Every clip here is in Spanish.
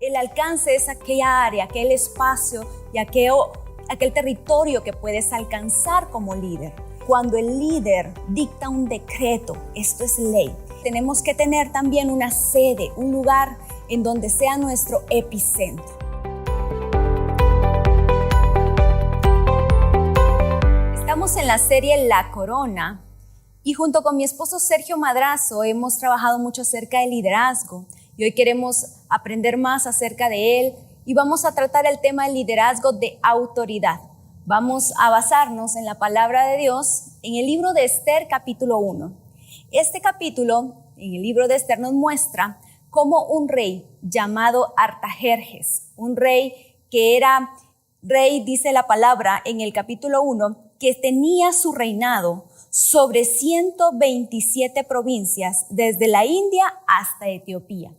El alcance es aquella área, aquel espacio y aquel territorio que puedes alcanzar como líder. Cuando el líder dicta un decreto, esto es ley. Tenemos que tener también una sede, un lugar en donde sea nuestro epicentro. Estamos en la serie La Corona y junto con mi esposo Sergio Madrazo hemos trabajado mucho acerca del liderazgo y hoy queremos aprender más acerca de él y vamos a tratar el tema del liderazgo de autoridad. Vamos a basarnos en la palabra de Dios en el libro de Esther capítulo 1. Este capítulo en el libro de Esther nos muestra cómo un rey llamado Artajerjes, un rey que era rey, dice la palabra en el capítulo 1, que tenía su reinado sobre 127 provincias desde la India hasta Etiopía.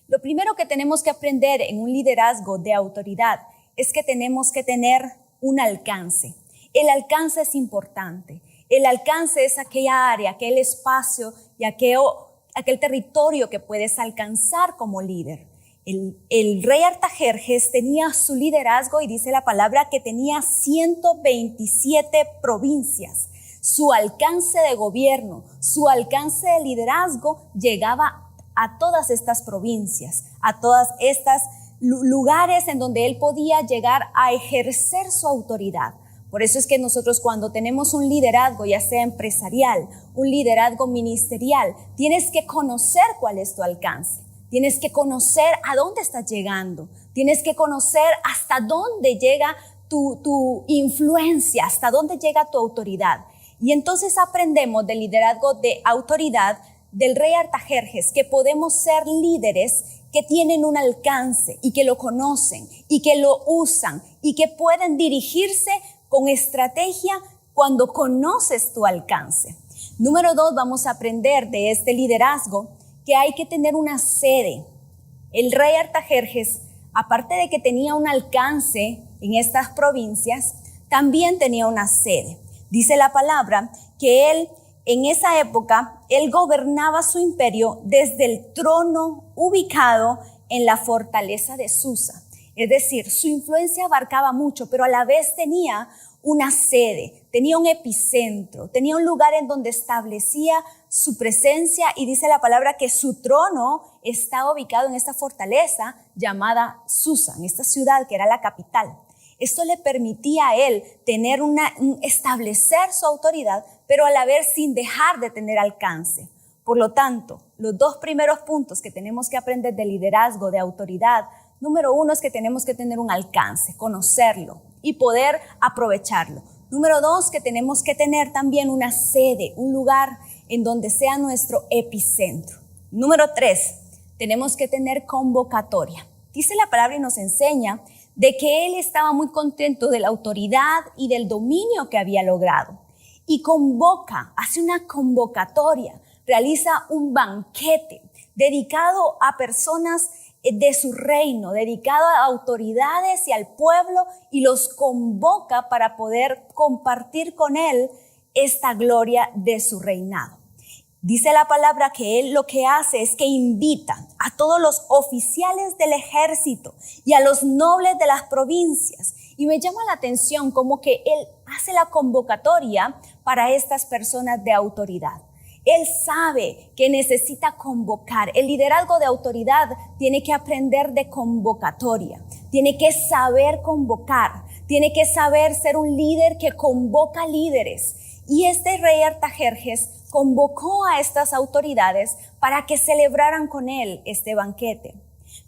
Lo primero que tenemos que aprender en un liderazgo de autoridad es que tenemos que tener un alcance. El alcance es importante. El alcance es aquella área, aquel espacio y aquel territorio que puedes alcanzar como líder. El rey Artajerjes tenía su liderazgo y dice la palabra que tenía 127 provincias. Su alcance de gobierno, su alcance de liderazgo llegaba a todas estas provincias, a todas estas lugares en donde él podía llegar a ejercer su autoridad. Por eso es que nosotros cuando tenemos un liderazgo, ya sea empresarial, un liderazgo ministerial, tienes que conocer cuál es tu alcance. Tienes que conocer a dónde estás llegando. Tienes que conocer hasta dónde llega tu influencia, hasta dónde llega tu autoridad. Y entonces aprendemos del liderazgo de autoridad del rey Artajerjes que podemos ser líderes que tienen un alcance y que lo conocen y que lo usan y que pueden dirigirse con estrategia cuando conoces tu alcance. Número 2, vamos a aprender de este liderazgo que hay que tener una sede. El rey Artajerjes, aparte de que tenía un alcance en estas provincias, también tenía una sede. Dice la palabra que él, en esa época, él gobernaba su imperio desde el trono ubicado en la fortaleza de Susa. Es decir, su influencia abarcaba mucho, pero a la vez tenía una sede, tenía un epicentro, tenía un lugar en donde establecía su presencia y dice la palabra que su trono estaba ubicado en esta fortaleza llamada Susa, en esta ciudad que era la capital. Esto le permitía a él establecer su autoridad, pero a la vez sin dejar de tener alcance. Por lo tanto, los dos primeros puntos que tenemos que aprender de liderazgo, de autoridad, número 1 es que tenemos que tener un alcance, conocerlo y poder aprovecharlo. Número 2, que tenemos que tener también una sede, un lugar en donde sea nuestro epicentro. Número 3, tenemos que tener convocatoria. Dice la palabra y nos enseña de que él estaba muy contento de la autoridad y del dominio que había logrado. Y hace una convocatoria, realiza un banquete dedicado a personas de su reino, dedicado a autoridades y al pueblo, y los convoca para poder compartir con él esta gloria de su reinado. Dice la palabra que él lo que hace es que invita a todos los oficiales del ejército y a los nobles de las provincias. Y me llama la atención como que él hace la convocatoria para estas personas de autoridad. Él sabe que necesita convocar. El liderazgo de autoridad tiene que aprender de convocatoria. Tiene que saber convocar. Tiene que saber ser un líder que convoca líderes. Y este rey Artajerjes convocó a estas autoridades para que celebraran con él este banquete.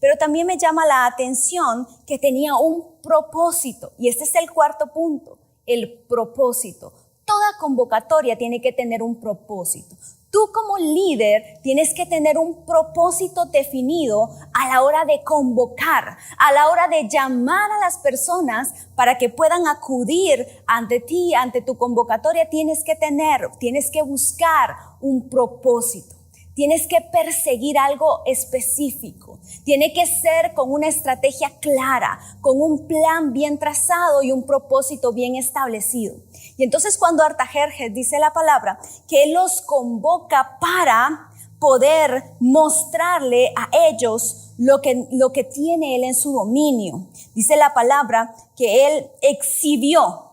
Pero también me llama la atención que tenía un propósito. Y este es el cuarto punto, el propósito. Toda convocatoria tiene que tener un propósito. Tú como líder tienes que tener un propósito definido a la hora de convocar, a la hora de llamar a las personas para que puedan acudir ante ti, ante tu convocatoria. Tienes que buscar un propósito. Tienes que perseguir algo específico. Tiene que ser con una estrategia clara, con un plan bien trazado y un propósito bien establecido. Y entonces cuando Artajerjes dice la palabra que él los convoca poder mostrarle a ellos lo que tiene él en su dominio. Dice la palabra que él exhibió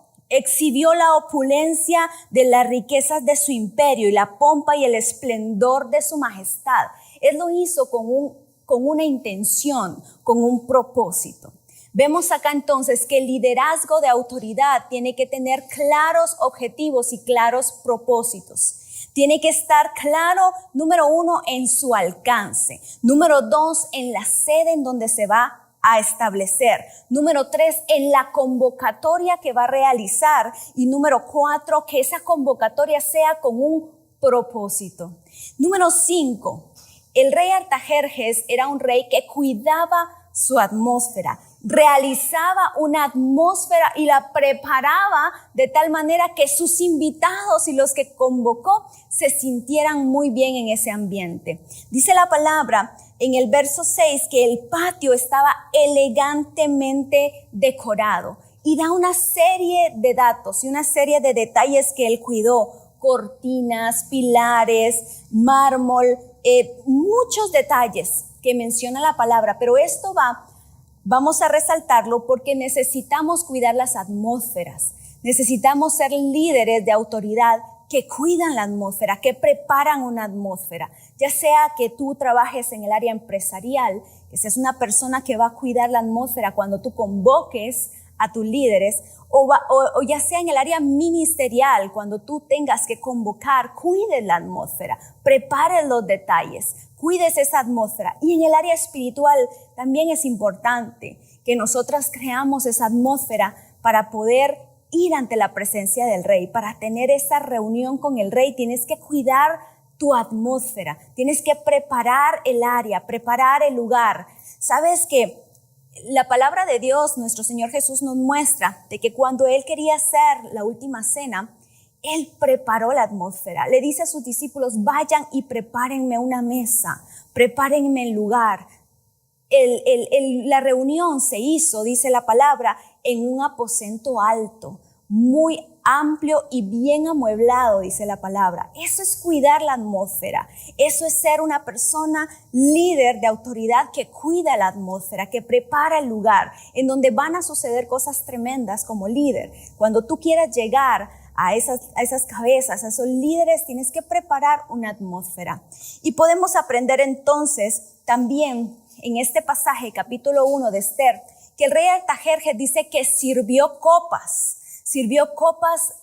la opulencia de las riquezas de su imperio y la pompa y el esplendor de su majestad. Él lo hizo con una intención, con un propósito. Vemos acá entonces que el liderazgo de autoridad tiene que tener claros objetivos y claros propósitos. Tiene que estar claro, número 1, en su alcance. Número 2, en la sede en donde se va a establecer. Número 3, en la convocatoria que va a realizar. Y número 4, que esa convocatoria sea con un propósito. Número 5, el rey Artajerjes era un rey que cuidaba su atmósfera. Realizaba una atmósfera y la preparaba de tal manera que sus invitados y los que convocó se sintieran muy bien en ese ambiente. Dice la palabra en el verso 6 que el patio estaba elegantemente decorado y da una serie de datos y una serie de detalles que él cuidó: cortinas, pilares, mármol, muchos detalles que menciona la palabra, pero esto vamos a resaltarlo porque necesitamos cuidar las atmósferas. Necesitamos ser líderes de autoridad que cuidan la atmósfera, que preparan una atmósfera. Ya sea que tú trabajes en el área empresarial, que seas una persona que va a cuidar la atmósfera cuando tú convoques a tus líderes, o ya sea en el área ministerial, cuando tú tengas que convocar, cuides la atmósfera, prepares los detalles, cuides esa atmósfera. Y en el área espiritual también es importante que nosotras creamos esa atmósfera para poder ir ante la presencia del rey, para tener esa reunión con el rey. Tienes que cuidar tu atmósfera, tienes que preparar el área, preparar el lugar. Sabes que la palabra de Dios, nuestro Señor Jesús nos muestra de que cuando Él quería hacer la última cena, Él preparó la atmósfera. Le dice a sus discípulos: vayan y prepárenme una mesa, prepárenme el lugar. La reunión se hizo, dice la palabra, en un aposento alto, muy amplio y bien amueblado, dice la palabra. Eso es cuidar la atmósfera. Eso es ser una persona líder de autoridad que cuida la atmósfera, que prepara el lugar en donde van a suceder cosas tremendas como líder. Cuando tú quieras llegar a esas cabezas, a esos líderes, tienes que preparar una atmósfera. Y podemos aprender entonces también en este pasaje, capítulo 1 de Esther, que el rey Artajerjes dice que sirvió copas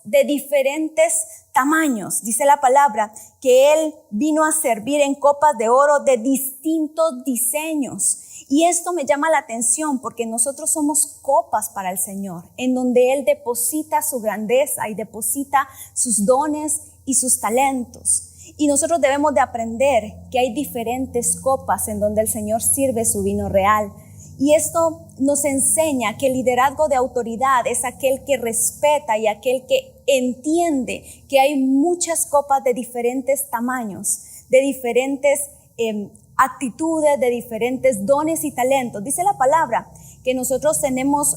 de diferentes tamaños. Dice la palabra que él vino a servir en copas de oro de distintos diseños. Y esto me llama la atención porque nosotros somos copas para el Señor, en donde Él deposita su grandeza y deposita sus dones y sus talentos. Y nosotros debemos de aprender que hay diferentes copas en donde el Señor sirve su vino real. Y esto nos enseña que el liderazgo de autoridad es aquel que respeta y aquel que entiende que hay muchas copas de diferentes tamaños, de diferentes actitudes, de diferentes dones y talentos. Dice la palabra que nosotros tenemos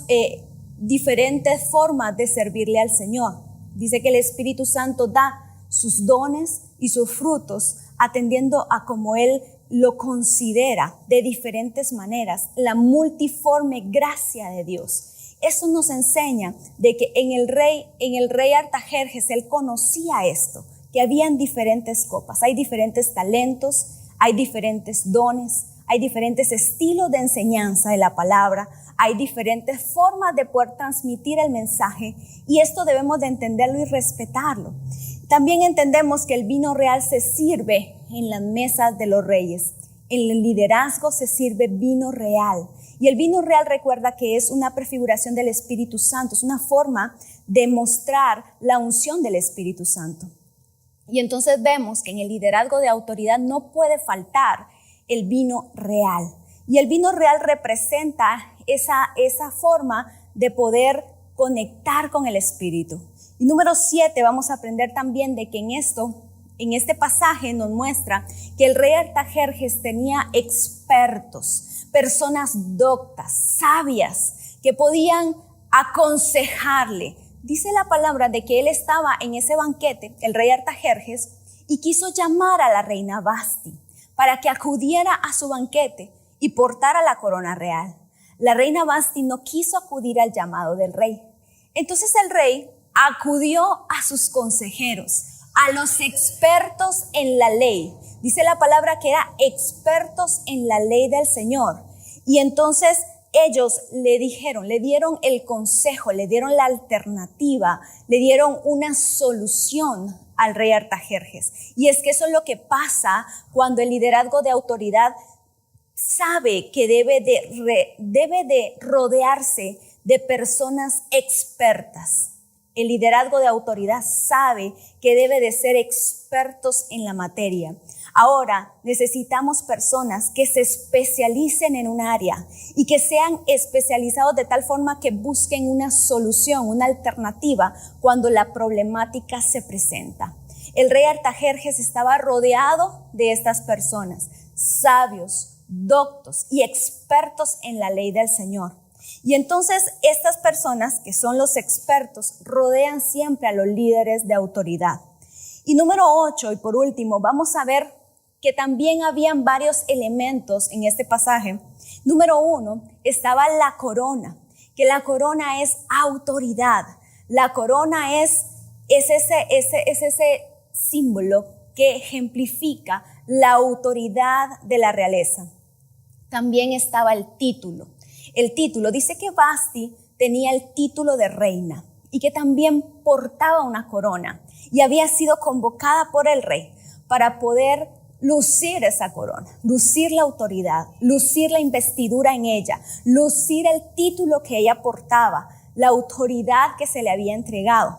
diferentes formas de servirle al Señor. Dice que el Espíritu Santo da sus dones y sus frutos atendiendo a como Él lo considera de diferentes maneras, la multiforme gracia de Dios. Eso nos enseña de que en el rey Artajerjes Él conocía esto, que habían diferentes copas, hay diferentes talentos, hay diferentes dones, hay diferentes estilos de enseñanza de la palabra, hay diferentes formas de poder transmitir el mensaje y esto debemos de entenderlo y respetarlo. También entendemos que el vino real se sirve en las mesas de los reyes. En el liderazgo se sirve vino real. Y el vino real, recuerda que es una prefiguración del Espíritu Santo, es una forma de mostrar la unción del Espíritu Santo. Y entonces vemos que en el liderazgo de autoridad no puede faltar el vino real. Y el vino real representa esa forma de poder conectar con el Espíritu. Y número 7, vamos a aprender también de que en este pasaje nos muestra que el rey Artajerjes tenía expertos, personas doctas, sabias, que podían aconsejarle. Dice la palabra de que él estaba en ese banquete, el rey Artajerjes, y quiso llamar a la reina Vasti para que acudiera a su banquete y portara la corona real. La reina Vasti no quiso acudir al llamado del rey. Entonces el rey acudió a sus consejeros, a los expertos en la ley. Dice la palabra que eran expertos en la ley del Señor. Y entonces ellos le dieron el consejo, le dieron la alternativa, le dieron una solución al rey Artajerjes. Y es que eso es lo que pasa cuando el liderazgo de autoridad sabe que debe de rodearse de personas expertas. El liderazgo de autoridad sabe que debe de ser expertos en la materia. Ahora necesitamos personas que se especialicen en un área y que sean especializados de tal forma que busquen una solución, una alternativa cuando la problemática se presenta. El rey Artajerjes estaba rodeado de estas personas, sabios, doctos y expertos en la ley del Señor. Y entonces estas personas que son los expertos rodean siempre a los líderes de autoridad. Y número 8, y por último, vamos a ver que también habían varios elementos en este pasaje. Número 1, estaba la corona, que la corona es autoridad. La corona es ese símbolo que ejemplifica la autoridad de la realeza. También estaba el título. El título dice que Vasti tenía el título de reina y que también portaba una corona y había sido convocada por el rey para poder lucir esa corona, lucir la autoridad, lucir la investidura en ella, lucir el título que ella portaba, la autoridad que se le había entregado.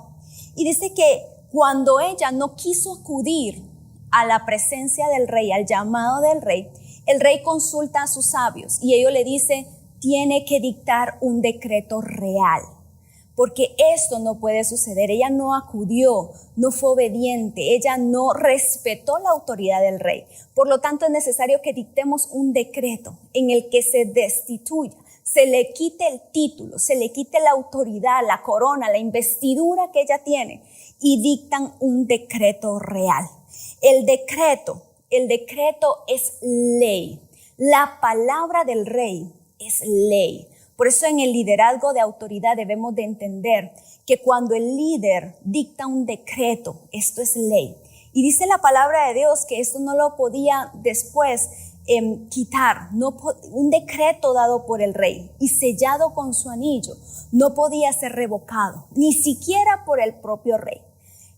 Y dice que cuando ella no quiso acudir a la presencia del rey, al llamado del rey, el rey consulta a sus sabios y ellos le dicen: tiene que dictar un decreto real, porque esto no puede suceder. Ella no acudió, no fue obediente, ella no respetó la autoridad del rey. Por lo tanto, es necesario que dictemos un decreto en el que se destituya, se le quite el título, se le quite la autoridad, la corona, la investidura que ella tiene y dictan un decreto real. El decreto es ley. La palabra del rey es ley. Por eso en el liderazgo de autoridad debemos de entender que cuando el líder dicta un decreto, esto es ley. Y dice la palabra de Dios que esto no lo podía después quitar. Un decreto dado por el rey y sellado con su anillo no podía ser revocado, ni siquiera por el propio rey.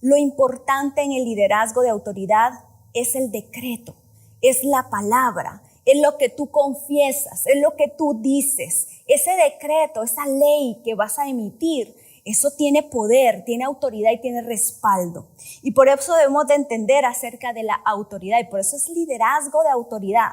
Lo importante en el liderazgo de autoridad es el decreto, es la palabra, es lo que tú confiesas, es lo que tú dices. Ese decreto, esa ley que vas a emitir, eso tiene poder, tiene autoridad y tiene respaldo. Y por eso debemos de entender acerca de la autoridad. Y por eso es liderazgo de autoridad,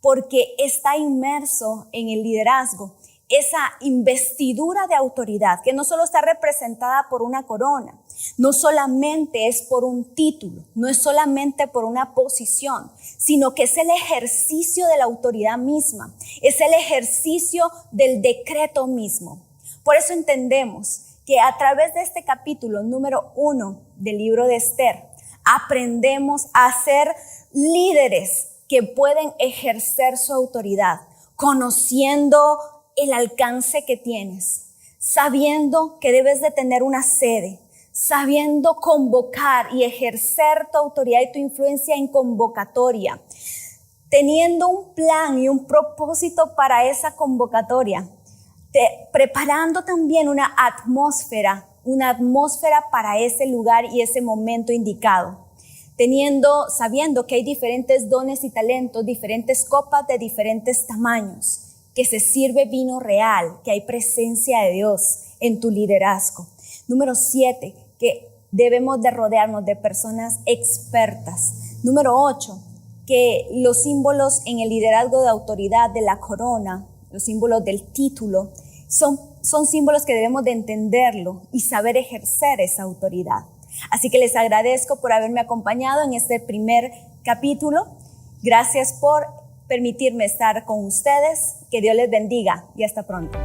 porque está inmerso en el liderazgo esa investidura de autoridad, que no solo está representada por una corona, no solamente es por un título, no es solamente por una posición, sino que es el ejercicio de la autoridad misma, es el ejercicio del decreto mismo. Por eso entendemos que a través de este capítulo número 1 del libro de Esther, aprendemos a ser líderes que pueden ejercer su autoridad, conociendo el alcance que tienes, sabiendo que debes de tener una sede, sabiendo convocar y ejercer tu autoridad y tu influencia en convocatoria, teniendo un plan y un propósito para esa convocatoria, preparando también una atmósfera para ese lugar y ese momento indicado. Sabiendo que hay diferentes dones y talentos, diferentes copas de diferentes tamaños, que se sirve vino real, que hay presencia de Dios en tu liderazgo. Número 7, que debemos de rodearnos de personas expertas. Número 8, que los símbolos en el liderazgo de autoridad de la corona, los símbolos del título, son símbolos que debemos de entenderlo y saber ejercer esa autoridad. Así que les agradezco por haberme acompañado en este primer capítulo. Gracias por permitirme estar con ustedes. Que Dios les bendiga y hasta pronto.